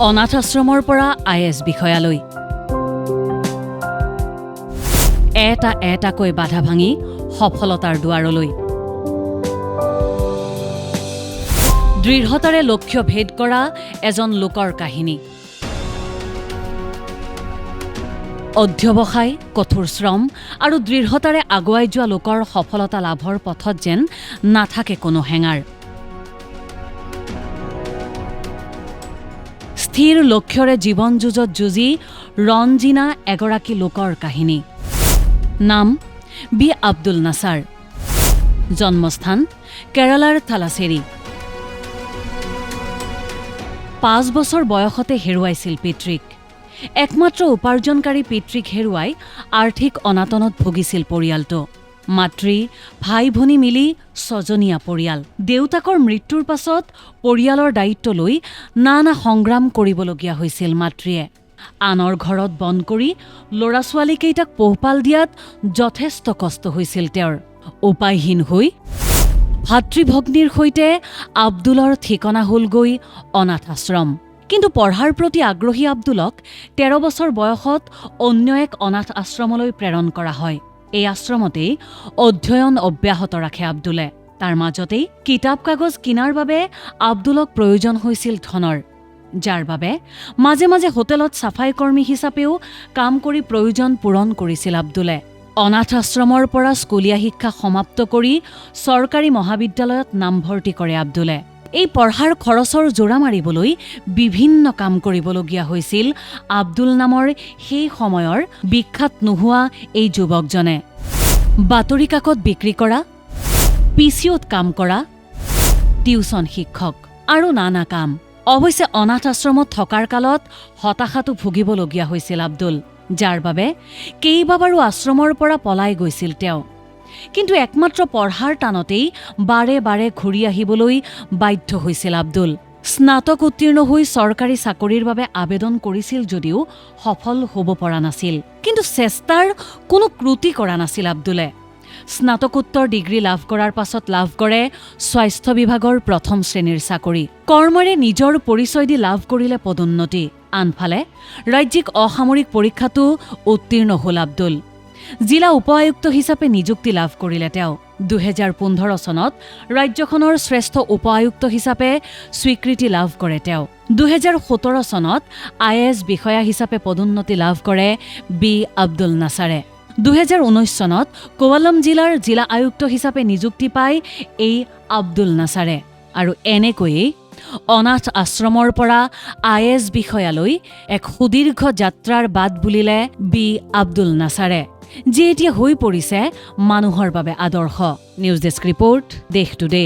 অনাথ আশ্ৰমৰ পৰা IAS বিষয়ালৈ এটাকৈ বাধা ভাঙি সফলতাৰ দুৱাৰলৈ দৃঢ়তাৰে লক্ষ্য ভেদ কৰা এজন লোকৰ কাহিনী অধ্যৱসায় কঠোৰ শ্ৰম আৰু দৃঢ়তাৰে আগুৱাই যোৱা লোকৰ সফলতা লাভৰ পথত যেন নাথাকে কোনো হেঙাৰ স্থিৰ লক্ষ্যৰে জীৱন যুঁজত যুঁজি ৰঞ্জিনা এগৰাকী লোকৰ কাহিনী নাম বি আব্দুল নাছাৰ জন্মস্থান কেৰালাৰ থালাচেৰী 5 বছৰ বয়সতে হেৰুৱাইছিল পিতৃক একমাত্ৰ উপাৰ্জনকাৰী পিতৃক হেৰুৱাই আৰ্থিক অনাটনত ভুগিছিল পৰিয়ালটো মাতৃ ভাই ভনী মিলি 6জনীয়া পৰিয়াল দেউতাকৰ মৃত্যুৰ পাছত পৰিয়ালৰ দায়িত্ব লৈ নানা সংগ্ৰাম কৰিবলগীয়া হৈছিল মাতৃয়ে আনৰ ঘৰত বন কৰি ল'ৰা ছোৱালীকেইটাক পোহপাল দিয়াত যথেষ্ট কষ্ট হৈছিল তেওঁৰ উপায়হীন হৈ ভাতৃভগ্নীৰ সৈতে আব্দুলৰ ঠিকনা হ'লগৈ অনাথ আশ্ৰম কিন্তু পঢ়াৰ প্ৰতি আগ্ৰহী আব্দুলক 13 বছৰ বয়সত অন্য এক অনাথ আশ্ৰমলৈ প্ৰেৰণ কৰা হয় এই আশ্ৰমতেই অধ্যয়ন অব্যাহত ৰাখে আব্দুলে তাৰ মাজতেই কিতাপ কাগজ কিনাৰ বাবে আব্দুলক প্ৰয়োজন হৈছিল ধনৰ যাৰ বাবে মাজে মাজে হোটেলত সাফাই কৰ্মী হিচাপেও কাম কৰি প্ৰয়োজন পূৰণ কৰিছিল আব্দুলে অনাথ আশ্ৰমৰ পৰা স্কুলীয়া শিক্ষা সমাপ্ত কৰি চৰকাৰী মহাবিদ্যালয়ত নামভৰ্তি কৰে আব্দুলে এই পঢ়াৰ খৰচৰ জোৰা মাৰিবলৈ বিভিন্ন কাম কৰিবলগীয়া হৈছিল আব্দুল নামৰ সেই সময়ৰ বিখ্যাত নোহোৱা এই যুৱকজনে বাতৰি কাকত বিক্ৰী কৰা পিচিঅত কাম কৰা টিউচন শিক্ষক আৰু নানা কাম অৱশ্যে অনাথ আশ্ৰমত থকাৰ কালত হতাশাতো ভুগিবলগীয়া হৈছিল আব্দুল যাৰ বাবে কেইবাবাৰো আশ্ৰমৰ পৰা পলাই গৈছিল তেওঁ কিন্তু একমাত্ৰ পঢ়াৰ টানতেই বাৰে বাৰে ঘূৰি আহিবলৈ বাধ্য হৈছিল আব্দুল স্নাতক উত্তীৰ্ণ হৈ চৰকাৰী চাকৰিৰ বাবে আবেদন কৰিছিল যদিও সফল হ'ব পৰা নাছিল কিন্তু চেষ্টাৰ কোনো ক্ৰুটি কৰা নাছিল আব্দুলে স্নাতকোত্তৰ ডিগ্ৰী লাভ কৰাৰ পাছত লাভ কৰে স্বাস্থ্য বিভাগৰ প্ৰথম শ্ৰেণীৰ চাকৰি কৰ্মৰে নিজৰ পৰিচয় দি লাভ কৰিলে পদোন্নতি আনফালে ৰাজ্যিক অসামৰিক পৰীক্ষাতো উত্তীৰ্ণ হ'ল আব্দুল জিলা উপ-আয়ুক্ত হিচাপে নিযুক্তি লাভ কৰিলে তেওঁ 2015 চনত ৰাজ্যখনৰ শ্ৰেষ্ঠ উপ-আয়ুক্ত হিচাপে স্বীকৃতি লাভ কৰে তেওঁ 2017 চনত IAS বিষয়া হিচাপে পদোন্নতি লাভ কৰে বি আব্দুল নাছাৰে 2019 চনত কোৱালাম জিলাৰ জিলা আয়ুক্ত হিচাপে নিযুক্তি পায় এই আব্দুল নাছাৰে আৰু এনেকৈয়ে অনাথ আশ্ৰমৰ পৰা IAS বিষয়ালৈ এক সুদীৰ্ঘ যাত্ৰাৰ বাট বুলিলে বি আব্দুল নাছাৰে যি এতিয়া হৈ পৰিছে মানুহৰ বাবে আদৰ্শ নিউজ ডেস্ক ৰিপৰ্ট দেশ টুডে